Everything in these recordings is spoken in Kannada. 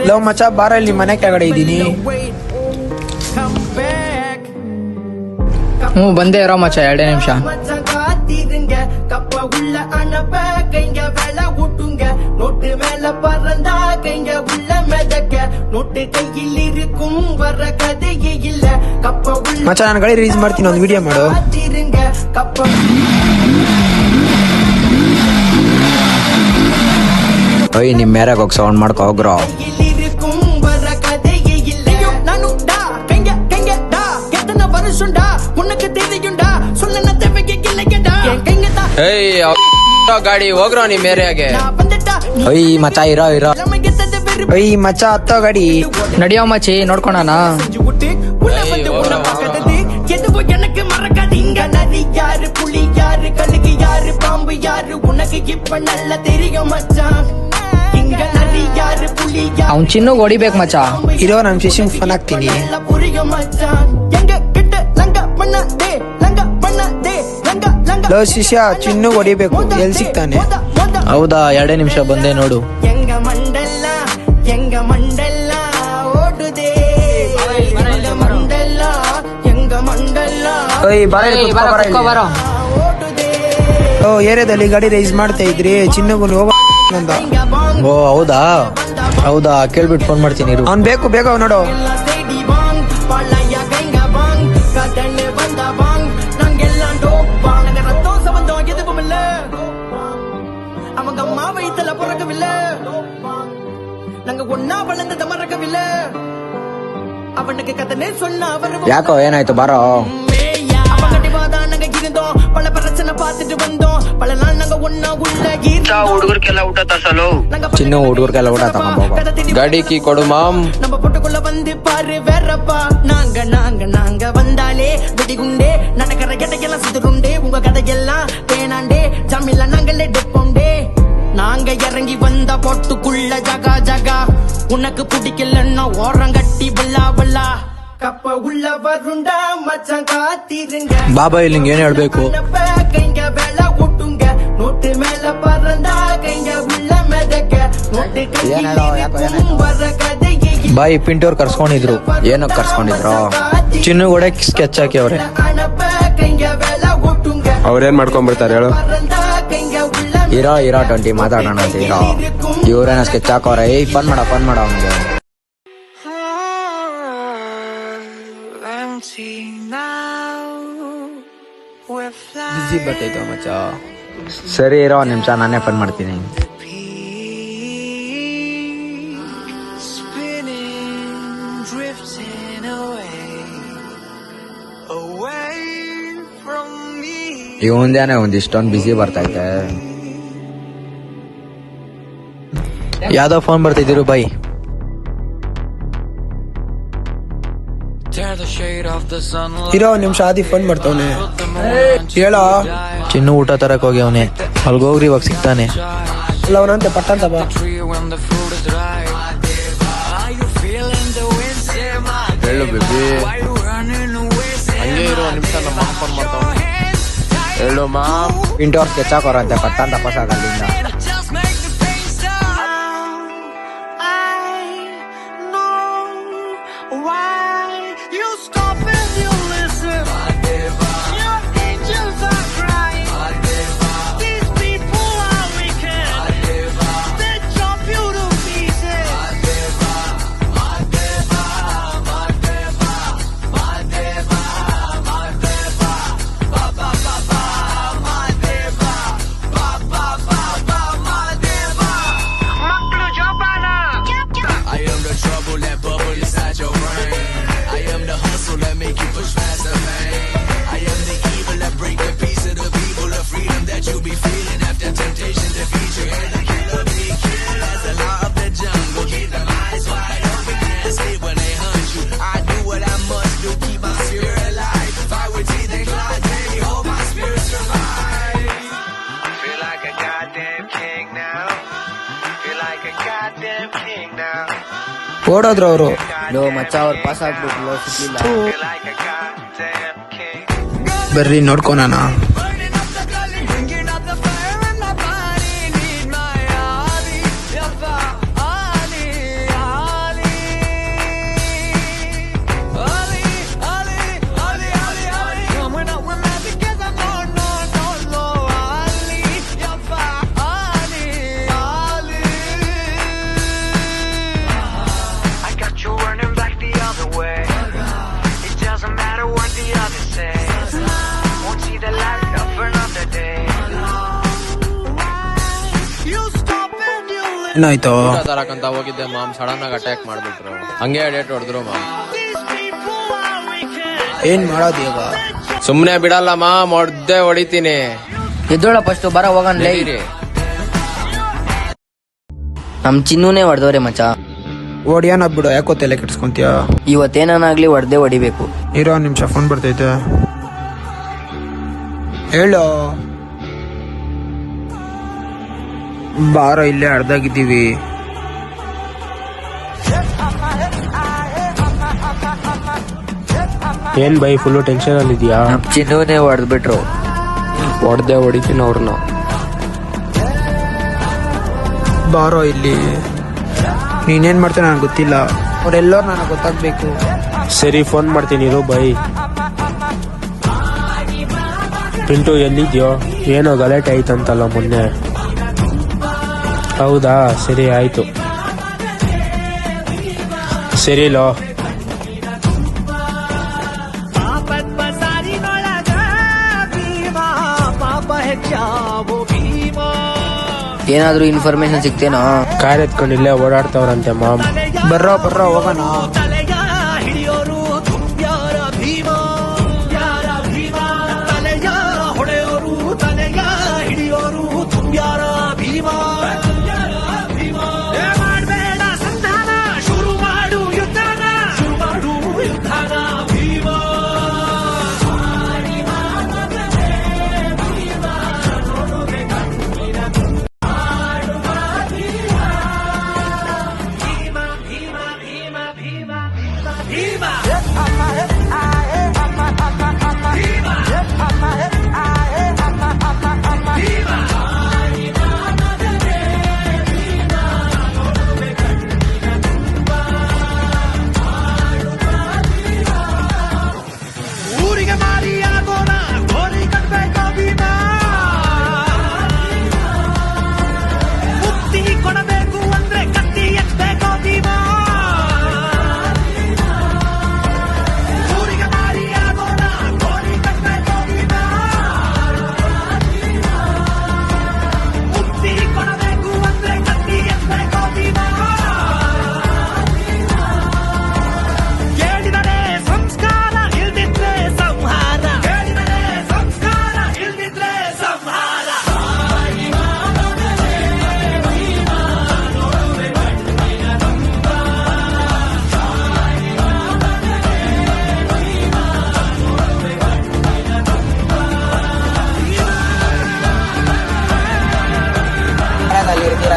ಲವ್ ಮಚ್ಚ ಬಾರ ಇಲ್ಲಿ ಮನೆ ಕೆಳಗಡೆ ಇದ್ದೀನಿ. ಬಂದೇ ಇರೋ ಮಚ್ಚ 2 ನಿಮಿಷ. ಮಚ್ಚ ನಾನು ಗಾಡಿ ರಿಲೀಸ್ ಮಾಡ್ತೀನಿ, ಒಂದು ವಿಡಿಯೋ ಮಾಡು. ಓಯ್ ನಿಮ್ ಮೇರಾಗ ಹೋಗಿ ಸೌಂಡ್ ಮಾಡ್ಕೊ ಹೋಗ್ರೋ. ಗಾಡಿ ಹೋಗ್ರೋ ನಿಮ್ ಮೇರೆಯಾಗೆ. ಒಯ್ ಮಚ್ಚ ಇರೋ ಒಯ್ ಮಚ್ಚ ಹತ್ತೋ ಗಾಡಿ. ನಡಿಯೋ ಮಚ್ಚಿ ನೋಡ್ಕೊಳಣ. ಅವ್ನ್ ಚಿನ್ನಗ್ ಹೊಡಿಬೇಕು ಮಚ್ಚ. ಇರೋ ನಮ್ ಫಿಶಿಂಗ್ ಫನ್ ಹಾಕ್ತೀನಿ. ಲೋ ಶಿಷ್ಯ ಚಿನ್ನು ಹೊಡಿಬೇಕು, ಎಲ್ಲಿ ಸಿಗ್ತಾನೆ? ಹೌದಾ 2 ನಿಮಿಷ ಬಂದೆ ನೋಡು. ಓ ಏರಿಯಾದಲ್ಲಿ ಗಾಡಿ ರೈಸ್ ಮಾಡ್ತಾ ಇದ್ರಿ, ಚಿನ್ನಗು ಹೋಗ. ಓ ಹೌದಾ ಹೌದಾ, ಕೇಳ್ಬಿಟ್ಟು ಫೋನ್ ಮಾಡ್ತೀನಿ ಇರು. ಅವ್ನ್ ಬೇಕು ಬೇಗ ನೋಡು. ಯಾಕೋ ಏನಾಯ್ತು ಬಾರೋ. ಹುಡುಗರ್ಗೆಲ್ಲ ಊಟ ತರ್ಸಲು. ಚಿನ್ನು ಹುಡುಗರ್ಗೆಲ್ಲ ಊಟ ತಗೊಂಡ್ ಗಾಡಿ ಕೀ ಕೊಡು ಮಾಮ್. நாங்க இறங்கி வந்த பொட்டுக்குள்ள ஜகா ஜகா, உனக்கு பிடிக்கலன்னா ஓரங்கட்டி பல்லா பல்லா. ಕಪ್ಪ ಉಳ್ಳ ಬರುಂಡ ಮಚ್ಚ ಕಾತಿರುಂಗ. ಬಾಬಾ ಇಲ್ಲಿ ಏನ್ ಹೇಳ್ಬೇಕು? ಕೈಂಗ ಬೆಳ ಹುಟ್ಟುಂಗ ನೋಟ್ ಮೇಲ ಪರಂದ ಕೈಂಗ ಉಳ್ಳ ಮೆದಕ ನೋಟ್ ಬಾಯಿ ಪಿಂಟೋರ್ ಕರ್ಸ್ಕೊಂಡಿದ್ರು. ಏನೋ ಕರ್ಸ್ಕೊಂಡಿದ್ರು? ಚಿನ್ನು ಕೂಡ ಸ್ಕೆಚ್ ಹಾಕಿ ಅವ್ರೆ. ಅವ್ರೇನ್ ಮಾಡ್ಕೊಂಡ್ಬಿಡ್ತಾರೆ ಹೇಳು? ಇರೋ 20 ಮಾತಾಡೋಣ ಅಂತ ಇರೋ. ಇವ್ರೇನ ಸ್ಕೆಚ್ ಹಾಕೋರೆ. ಫನ್ ಮಾಡ ಅವ್ನಿಗೆ. ಬಿಸಿ ಬರ್ತೈತ ಮಚ್ಚ. ಸರಿ ಇರೋ 1 ನಿಮಿಷ, ನಾನೇ ಫನ್ ಮಾಡ್ತೀನಿ. ಇವಂದೇನೆ ಒಂದಿಷ್ಟೊಂದು ಬಿಸಿ ಬರ್ತೈತೆ. ಯಾವ್ದೋ ಫೋನ್ ಬರ್ತಿದ್ದೀರು ಬೈ. ಇರೋ 1 ನಿಮಿಷ, ಆದಿ ಫೋನ್ ಮಾಡ್ತವನೆ. ಹೇಳೋ. ಚಿನ್ನು ಊಟ ತರಕ್ ಹೋಗಿ ಅವನೇ. ಅಲ್ಗೋಗ್ರಿ ಇವಾಗ ಸಿಗ್ತಾನೆ. ಅಲ್ಲ ಅವನಂತೆ ಪಟ್ಟಂತ ಬಾ. ಹೇಳು ಬೇಬಿ. ಹಂಗೆ ಇರೋ 1 ನಿಮಿಷ, ನಮ್ಮ ಅಮ್ಮ ಫೋನ್ ಮಾಡ್ತಾವ. ಹೇಳು ಮಾಮ್. ಪಿಂಟೋರ್ ಸ್ಕೆಚ್ ಹಾಕೋರಂತೆ ಪಟ್ಟಂತ ಪಸಾಗಲ್ಲಿಂದ. ಓಡೋದ್ರು ಅವರು. ಮಚ್ಚ ಅವ್ರು ಪಾಸ್ ಆಗ್ಬಿಟ್ಲು, ಸಿಗ್ಲಿಲ್ಲ. ಬರ್ರಿ ನೋಡ್ಕೊಣ. ಏನಾಯ್ತು? ಊಟ ತರಕಂತ ಹೋಗಿದ್ದೆ ಮಾಮ್, ಸಡನ್ ಆಗಿ ಅಟ್ಯಾಕ್ ಮಾಡ್ಬಿಟ್ರು. ಹಂಗೆ ಡೇಟ್ ಹೊಡೆದ್ರು ಮಾಮ್. ಏನ್ ಮಾಡೋದು ಈಗ? ಸುಮ್ನೆ ಬಿಡಲ್ಲ ಮಾಮ್, ಹೊಡಿತೀನಿ. ಎದ್ದೋಳ ಫಸ್ಟ್ ಬರ ಹೋಗನ್ ಲೇ. ನಡೀರಿ. ನಮ್ ಚಿನ್ನೂನೇ ಹೊಡೆದವ್ರೆ ಮಚ್ಚ. ಓಡಿಯಾನ ಬಿಡು, ಯಾಕೋ ತಲೆ ಕೆಡ್ಸ್ಕೊಂತೀಯ? ಇವತ್ತೇನಾಗ್ಲಿ ಹೊಡೆಬೇಕು. ಇರೋ ಒಂದ್ ನಿಮಿಷ, ಫೋನ್ ಬರ್ತೈತೆ. ಹೇಳು. ಬಾರೋ, ಇಲ್ಲೇ ಅರ್ಧಾಗಿದ್ದೀವಿ. ಏನ್ ಬೈ ಫುಲ್ಲು ಟೆನ್ಷನ್ ಅಲ್ಲಿ ಇದೆಯಾ? ನಮ್ ಚಿನ್ನೂನೇ ಹೊಡೆದ್ಬಿಟ್ರು. ಹೊಡಿತೀನಿ ಅವ್ರನ್ನ. ಬಾರೋ ಇಲ್ಲಿ. ನೀನೇನ್ ಮಾಡ್ತೀಯ ನನಗೆ ಗೊತ್ತಿಲ್ಲ, ಅವರೆಲ್ಲರೂ ನನಗೆ ಗೊತ್ತಾಗ್ಬೇಕು. ಸರಿ ಫೋನ್ ಮಾಡ್ತೀನಿ ಇರು ಬೈ. ಪಿಂಟು ಎಲ್ಲಿದ್ಯೋ? ಏನೋ ಗಲಾಟೆ ಆಯ್ತಂತಲ್ಲ ಮೊನ್ನೆ. ಹೌದಾ, ಸರಿ ಆಯ್ತು. ಸರಿಲೋ. ಏನಾದ್ರೂ ಇನ್ಫಾರ್ಮೇಶನ್ ಸಿಗ್ತೇನೋ? ಕಾರ್ ಎತ್ಕೊಂಡು ಇಲ್ಲೇ ಓಡಾಡ್ತಾವ್ರಂತೆ ಮಾಮ್. ಬರ್ರೋ ಹೋಗೋಣ.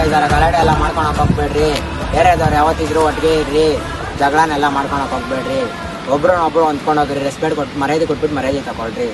ಇದರ ಗಲಾಟೆ ಎಲ್ಲ ಮಾಡ್ಕೊಳಕ್ ಹೋಗ್ಬೇಡ್ರಿ. ಬೇರೆದವ್ರು ಯಾವತ್ತಿದ್ರು ಒಟ್ಟಿಗೆ ಇರ್ರಿ, ಜಗಳನೆಲ್ಲ ಮಾಡ್ಕೊಳಕ್ ಹೋಗ್ಬೇಡ್ರಿ. ಒಬ್ರನ್ನೊಬ್ರು ಹೊಂದ್ಕೊಂಡೋಗ್ರಿ, ರೆಸ್ಪೆಕ್ಟ್ ಕೊಟ್ಟು ಮರ್ಯಾದೆ ಕೊಟ್ಬಿಟ್ಟು ಮರ್ಯಾದೆ ತಗೊಳ್ರಿ.